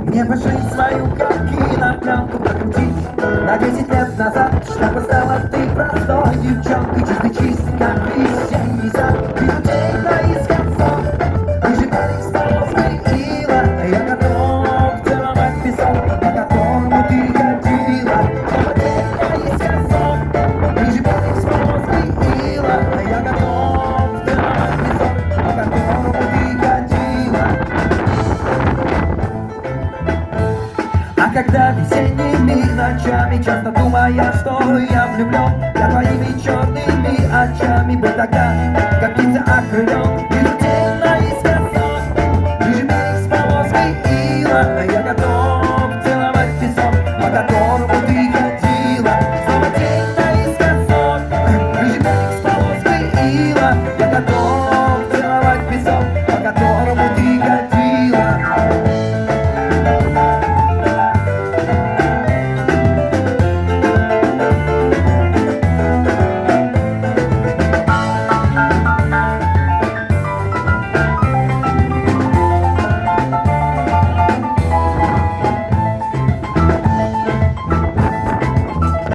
Мне бы жизнь свою, как кинопленку, прокрутить на 10 лет назад, чтобы стала ты простой девчонкой, чистый, как весенний сад. Ты людей наискосок, ты же берег столовской ила, я готов целовать песок, по которому ты ходила. Снова день наискосок, ты же берег столовской ила, я готов целовать песок, по которому ты ходила. А когда весенними ночами, часто думая, что я влюблен, я твоими черными очами был тогда, как птица окрылен. Вижу день наискосок, вижу берег с полоской ила, я готов целовать песок, по которому ты ходила. Снова день наискосок, вижу берег с полоской ила, я готов целовать песок, по которому ты ходила.